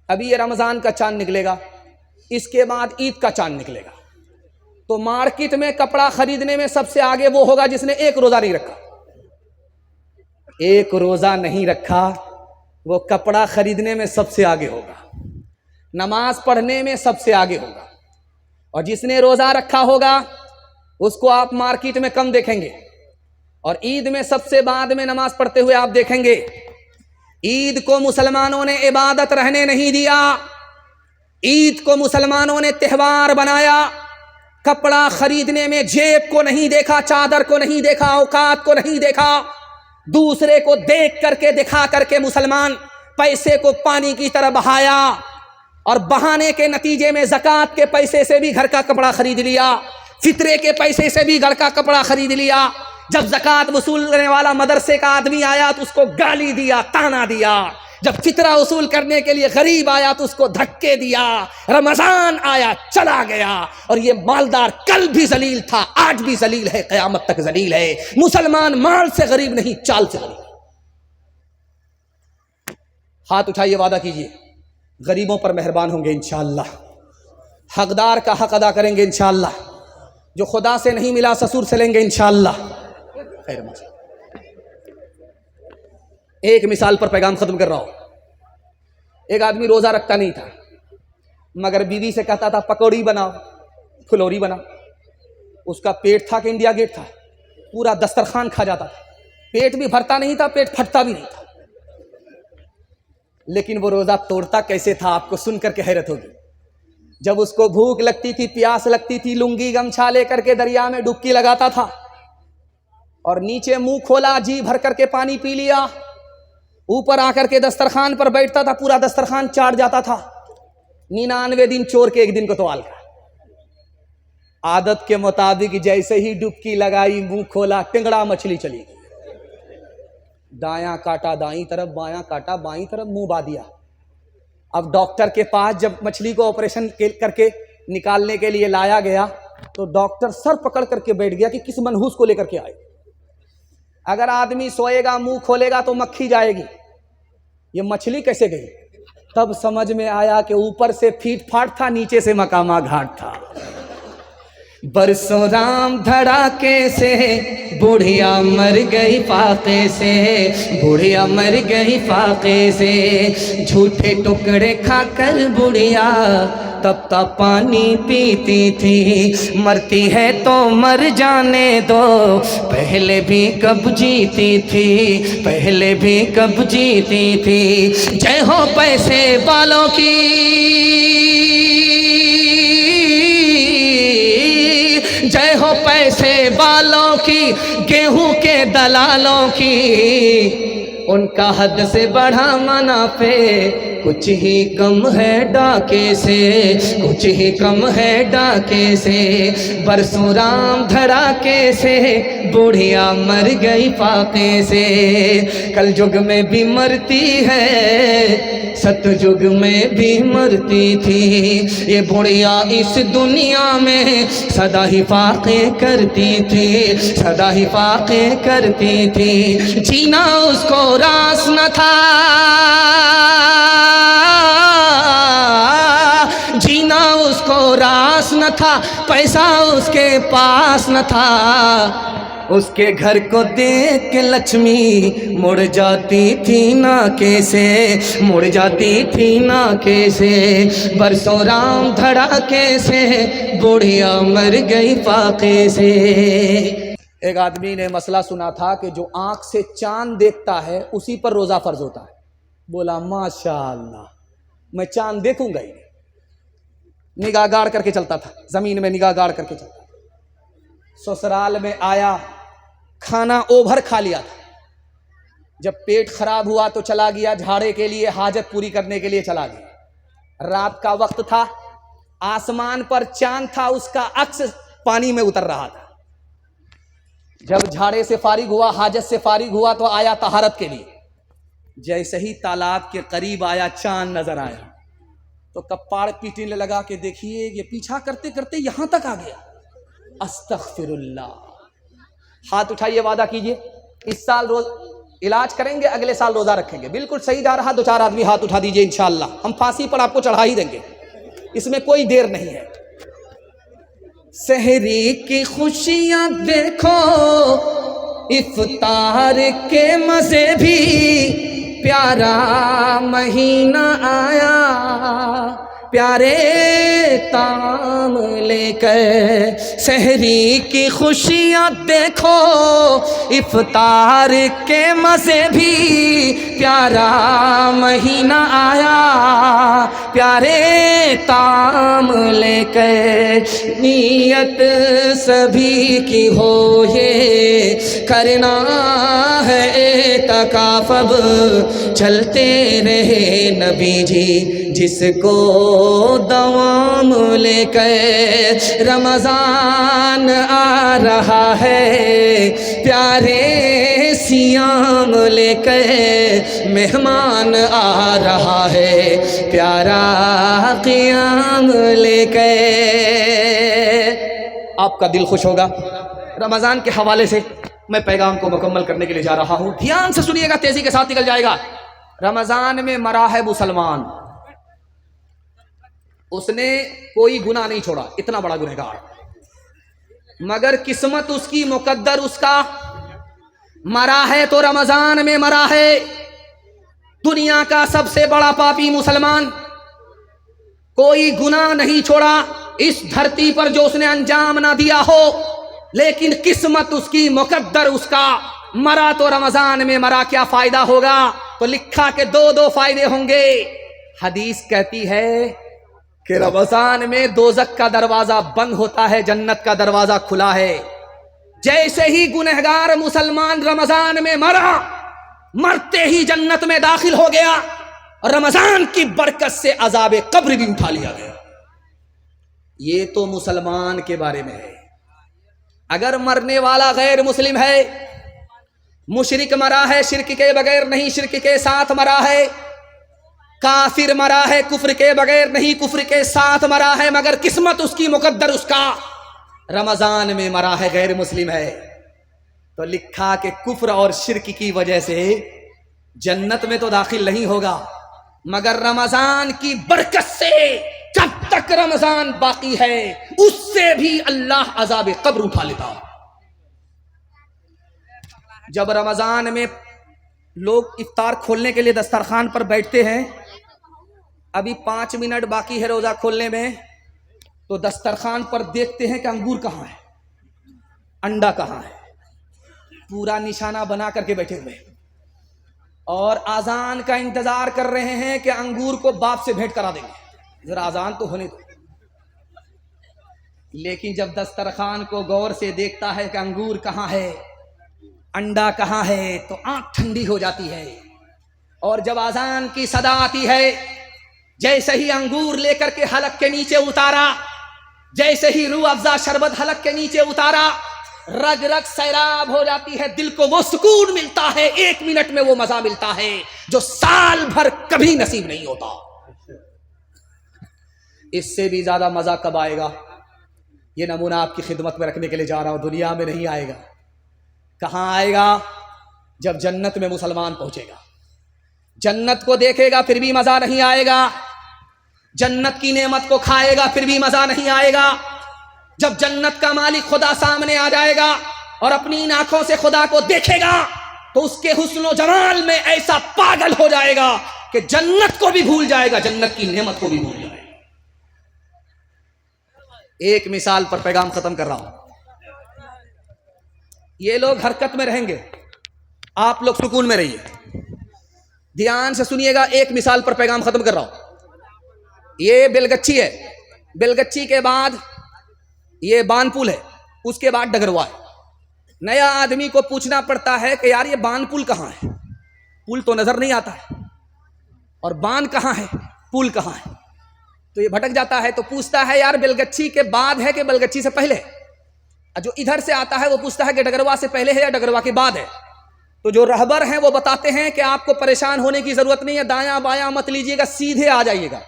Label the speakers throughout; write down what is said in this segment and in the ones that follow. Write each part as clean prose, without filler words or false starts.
Speaker 1: ابھی یہ رمضان کا چاند نکلے گا، اس کے بعد عید کا چاند نکلے گا، تو مارکیٹ میں کپڑا خریدنے میں سب سے آگے وہ ہوگا جس نے ایک روزہ نہیں رکھا۔ ایک روزہ نہیں رکھا وہ کپڑا خریدنے میں سب سے آگے ہوگا، نماز پڑھنے میں سب سے آگے ہوگا، اور جس نے روزہ رکھا ہوگا اس کو آپ مارکیٹ میں کم دیکھیں گے، اور عید میں سب سے بعد میں نماز پڑھتے ہوئے آپ دیکھیں گے۔ عید کو مسلمانوں نے عبادت رہنے نہیں دیا، عید کو مسلمانوں نے تہوار بنایا۔ کپڑا خریدنے میں جیب کو نہیں دیکھا، چادر کو نہیں دیکھا، اوقات کو نہیں دیکھا، دوسرے کو دیکھ کر کے دکھا کر کے مسلمان پیسے کو پانی کی طرح بہایا، اور بہانے کے نتیجے میں زکوٰۃ کے پیسے سے بھی گھر کا کپڑا خرید لیا، فطرے کے پیسے سے بھی گھر کا کپڑا خرید لیا۔ جب زکوٰۃ وصول کرنے والا مدرسے کا آدمی آیا تو اس کو گالی دیا، تانا دیا۔ جب فطرہ وصول کرنے کے لیے غریب آیا تو اس کو دھکے دیا۔ رمضان آیا چلا گیا، اور یہ مالدار کل بھی ذلیل تھا، آج بھی ذلیل ہے، قیامت تک ذلیل ہے۔ مسلمان مال سے غریب نہیں، چال سے غریب۔ ہاتھ اٹھائیے، وعدہ کیجئے غریبوں پر مہربان ہوں گے انشاءاللہ، حقدار کا حق ادا کریں گے انشاءاللہ، جو خدا سے نہیں ملا سسور سے لیں گے انشاءاللہ۔ خیر ماشاء اللہ۔ ایک مثال پر پیغام ختم کر رہا ہوں۔ ایک آدمی روزہ رکھتا نہیں تھا، مگر بیوی سے کہتا تھا پکوڑی بناؤ، پھلوری بناؤ۔ اس کا پیٹ تھا کہ انڈیا گیٹ تھا، پورا دسترخوان کھا جاتا تھا، پیٹ بھی بھرتا نہیں تھا، پیٹ پھٹتا بھی نہیں تھا۔ لیکن وہ روزہ توڑتا کیسے تھا، آپ کو سن کر کے حیرت ہوگی۔ جب اس کو بھوک لگتی تھی، پیاس لگتی تھی، لنگی گمچھا لے کر کے دریا میں ڈبکی لگاتا تھا، اور نیچے منہ کھولا، جی بھر کر کے پانی پی لیا، اوپر آ کر کے دسترخوان پر بیٹھتا تھا، پورا دسترخوان چاٹ جاتا تھا۔ 99 دن چور کے ایک دن کو توال کا۔ عادت کے مطابق جیسے ہی ڈبکی لگائی، منہ کھولا، ٹنگڑا مچھلی چلی گئی، دایاں کاٹا دائیں طرف، بایاں کاٹا بائیں طرف، منہ با دیا۔ اب ڈاکٹر کے پاس جب مچھلی کو آپریشن کر کے نکالنے کے لیے لایا گیا تو ڈاکٹر سر پکڑ کر کے بیٹھ گیا کہ کس منحوس کو لے کر کے آئے۔ اگر آدمی سوئے گا، منہ کھولے گا تو مکھی جائے گی، یہ مچھلی کیسے گئی؟ تب سمجھ میں آیا کہ اوپر سے پھیٹ پھاٹ تھا، نیچے سے مقامہ گھاٹ تھا۔ برسوں رام دھڑاکے سے بڑھیا مر گئی فاقے سے، بڑھیا مر گئی فاقے سے، جھوٹے ٹکڑے کھا کر بڑھیا تپتا پانی پیتی تھی۔ مرتی ہے تو مر جانے دو، پہلے بھی کب جیتی تھی، پہلے بھی کب جیتی تھی۔ جے ہو پیسے والوں کی، جے ہو پیسے والوں کی، گیہوں کے دلالوں کی، ان کا حد سے بڑھا منافع کچھ ہی کم ہے ڈاکے سے، کچھ ہی کم ہے ڈاکے سے۔ برسوں رام دھڑاکے سے بڑھیا مر گئی فاقے سے۔ کل جگ میں بھی مرتی ہے، ست جگ میں بھی مرتی تھی، یہ بڑھیا اس دنیا میں سدا ہی فاقے کرتی تھی، سدا ہی فاقے کرتی تھی۔ جینا اس کو راس نہ تھا، جینا اس کو راس نہ تھا، پیسہ اس کے پاس نہ تھا، اس کے گھر کو دیکھ کے لکشمی مڑ جاتی تھی ناکے سے، مڑ جاتی تھی ناکے سے۔ برسوں رام دھڑاکے سے بڑھیا مر گئی فاقے سے۔ ایک آدمی نے مسئلہ سنا تھا کہ جو آنکھ سے چاند دیکھتا ہے اسی پر روزہ فرض ہوتا ہے۔ بولا ماشاءاللہ، میں چاند دیکھوں گا ہی نہیں۔ نگاہ گاڑ کر کے چلتا تھا، زمین میں نگاہ گاڑ کر کے چلتا تھا۔ سسرال میں آیا، کھانا اوبھر کھا لیا تھا، جب پیٹ خراب ہوا تو چلا گیا جھاڑے کے لیے، حاجت پوری کرنے کے لیے چلا گیا۔ رات کا وقت تھا، آسمان پر چاند تھا، اس کا عکس پانی میں اتر رہا تھا۔ جب جھاڑے سے فارغ ہوا، حاجت سے فارغ ہوا تو آیا طہارت کے لیے۔ جیسے ہی تالاب کے قریب آیا، چاند نظر آیا تو کپاڑ پیٹنے لگا کہ دیکھیے یہ پیچھا کرتے کرتے یہاں تک آ گیا۔ استغفر اللہ۔ ہاتھ اٹھائیے، وعدہ کیجئے اس سال روز علاج کریں گے، اگلے سال روزہ رکھیں گے. بالکل صحیح جا رہا، 2-4 آدمی ہاتھ اٹھا دیجئے، انشاءاللہ ہم پھانسی پر آپ کو چڑھا ہی دیں گے، اس میں کوئی دیر نہیں ہے. سحری کی خوشیاں دیکھو، افطار کے مزے بھی، پیارا مہینہ آیا، پیارے تام لے کر. سحری کی خوشیاں دیکھو، افطار کے مزے بھی، پیارا مہینہ آیا، پیارے تام لے کر. نیت سبھی کی ہو یہ کرنا ہے اعتکاف، اب چلتے رہے نبی جی جس کو دوام لے کر. رمضان آ رہا ہے، پیارے سیام لے کر، مہمان آ رہا ہے، پیارا قیام لے کر. آپ کا دل خوش ہوگا. رمضان کے حوالے سے میں پیغام کو مکمل کرنے کے لیے جا رہا ہوں، دھیان سے سنیے گا، تیزی کے ساتھ نکل جائے گا. رمضان میں مرا ہے مسلمان، اس نے کوئی گناہ نہیں چھوڑا، اتنا بڑا گنہگار، مگر قسمت اس کی، مقدر اس کا. مرا ہے تو رمضان میں مرا ہے. دنیا کا سب سے بڑا پاپی مسلمان، کوئی گناہ نہیں چھوڑا اس دھرتی پر جو اس نے انجام نہ دیا ہو، لیکن قسمت اس کی، مقدر اس کا. مرا تو رمضان میں مرا، کیا فائدہ ہوگا؟ تو لکھا کہ 2 فائدے ہوں گے. حدیث کہتی ہے کہ رمضان میں دوزخ کا دروازہ بند ہوتا ہے، جنت کا دروازہ کھلا ہے. جیسے ہی گنہگار مسلمان رمضان میں مرا، مرتے ہی جنت میں داخل ہو گیا، اور رمضان کی برکت سے عذاب قبر بھی اٹھا لیا گیا. یہ تو مسلمان کے بارے میں ہے. اگر مرنے والا غیر مسلم ہے، مشرک مرا ہے، شرک کے بغیر نہیں، شرک کے ساتھ مرا ہے، کافر مرا ہے، کفر کے بغیر نہیں، کفر کے ساتھ مرا ہے، مگر قسمت اس کی، مقدر اس کا، رمضان میں مرا ہے، غیر مسلم ہے، تو لکھا کہ کفر اور شرک کی وجہ سے جنت میں تو داخل نہیں ہوگا، مگر رمضان کی برکت سے جب تک رمضان باقی ہے اس سے بھی اللہ عذاب قبر اٹھا لیتا. جب رمضان میں لوگ افطار کھولنے کے لیے دسترخوان پر بیٹھتے ہیں، ابھی 5 منٹ باقی ہے روزہ کھولنے میں، تو دسترخوان پر دیکھتے ہیں کہ انگور کہاں ہے، انڈا کہاں ہے، پورا نشانہ بنا کر کے بیٹھے ہوئے، اور اذان کا انتظار کر رہے ہیں کہ انگور کو باپ سے بھیٹ کرا دیں گے، ذرا اذان تو ہونے دو. لیکن جب دسترخوان کو غور سے دیکھتا ہے کہ انگور کہاں ہے، انڈا کہاں ہے، تو آنکھ ٹھنڈی ہو جاتی ہے. اور جب اذان کی صدا آتی ہے، جیسے ہی انگور لے کر کے حلق کے نیچے اتارا، جیسے ہی روح افزا شربت حلق کے نیچے اتارا، رگ رگ سیراب ہو جاتی ہے، دل کو وہ سکون ملتا ہے، 1 منٹ میں وہ مزہ ملتا ہے جو سال بھر کبھی نصیب نہیں ہوتا. اس سے بھی زیادہ مزہ کب آئے گا؟ یہ نمونہ آپ کی خدمت میں رکھنے کے لیے جا رہا ہوں. دنیا میں نہیں آئے گا. کہاں آئے گا؟ جب جنت میں مسلمان پہنچے گا، جنت کو دیکھے گا پھر بھی مزہ نہیں آئے گا، جنت کی نعمت کو کھائے گا پھر بھی مزہ نہیں آئے گا. جب جنت کا مالک خدا سامنے آ جائے گا اور اپنی ان آنکھوں سے خدا کو دیکھے گا تو اس کے حسن و جمال میں ایسا پاگل ہو جائے گا کہ جنت کو بھی بھول جائے گا، جنت کی نعمت کو بھی بھول جائے گا. ایک مثال پر پیغام ختم کر رہا ہوں. یہ لوگ حرکت میں رہیں گے، آپ لوگ سکون میں رہیے، دھیان سے سنیے گا. ایک مثال پر پیغام ختم کر رہا ہوں. یہ بیلگچھی ہے، بیلگچھی کے بعد یہ بان پول ہے، اس کے بعد ڈگروا ہے. نیا آدمی کو پوچھنا پڑتا ہے کہ یار یہ بان پول کہاں ہے؟ پول تو نظر نہیں آتا ہے، اور بان کہاں ہے، پول کہاں ہے؟ تو یہ بھٹک جاتا ہے، تو پوچھتا ہے یار بیلگچھی کے بعد ہے کہ بیلگچھی سے پہلے؟ جو ادھر سے آتا ہے وہ پوچھتا ہے کہ ڈگروا سے پہلے ہے یا ڈگروا کے بعد ہے؟ تو جو رہبر ہیں وہ بتاتے ہیں کہ آپ کو پریشان ہونے کی ضرورت نہیں ہے، دایاں بایاں مت لیجیے گا، سیدھے آ جائیے گا،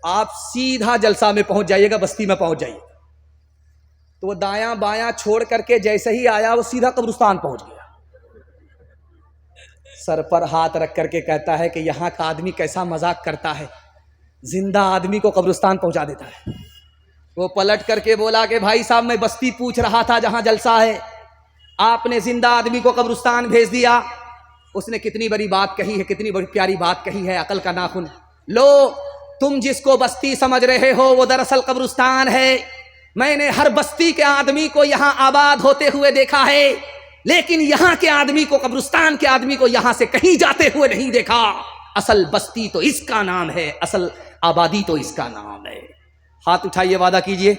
Speaker 1: آپ سیدھا جلسہ میں پہنچ جائیے گا، بستی میں پہنچ جائیے. تو وہ دایاں بایاں چھوڑ کر کے جیسے ہی آیا وہ سیدھا قبرستان پہنچ گیا. سر پر ہاتھ رکھ کر کے کہتا ہے کہ یہاں کا آدمی کیسا مذاق کرتا ہے، زندہ آدمی کو قبرستان پہنچا دیتا ہے۔ وہ پلٹ کر کے بولا کہ بھائی صاحب میں بستی پوچھ رہا تھا جہاں جلسہ ہے، آپ نے زندہ آدمی کو قبرستان بھیج دیا۔ اس نے کتنی بڑی بات کہی ہے، کتنی بڑی پیاری بات کہی ہے، عقل کا ناخن۔ لو، تم جس کو بستی سمجھ رہے ہو وہ دراصل قبرستان ہے۔ میں نے ہر بستی کے آدمی کو یہاں آباد ہوتے ہوئے دیکھا ہے، لیکن یہاں کے آدمی کو، قبرستان کے آدمی کو یہاں سے کہیں جاتے ہوئے نہیں دیکھا۔ اصل بستی تو اس کا نام ہے، اصل آبادی تو اس کا نام ہے۔ ہاتھ اٹھائیے، وعدہ کیجئے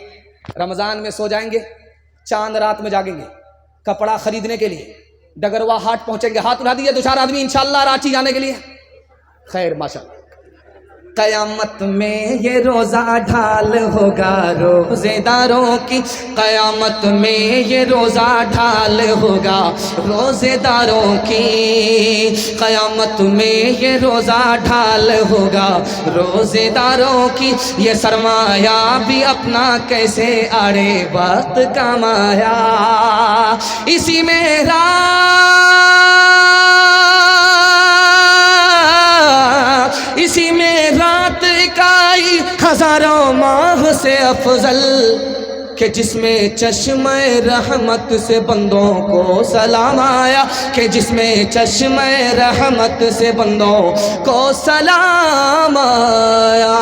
Speaker 1: رمضان میں سو جائیں گے، چاند رات میں جاگیں گے، کپڑا خریدنے کے لیے ڈگروا ہاٹ پہنچیں گے۔ ہاتھ اٹھا دیجئے 2-4 آدمی انشاءاللہ رانچی جانے کے لیے۔ خیر، ماشاءاللہ۔ قیامت میں یہ روزہ ڈھال ہوگا روزے داروں کی، قیامت میں یہ روزہ ڈھال ہوگا روزے داروں کی، قیامت میں یہ روزہ ڈھال ہوگا روزے داروں کی۔ یہ سرمایہ بھی اپنا کیسے آڑے وقت کمایا، اسی میں اسی میں رات اکائی ہزاروں ماہ سے افضل، کہ جس میں چشمہ رحمت سے بندوں کو سلام آیا، کہ جس میں چشمہ رحمت سے بندوں کو سلام آیا۔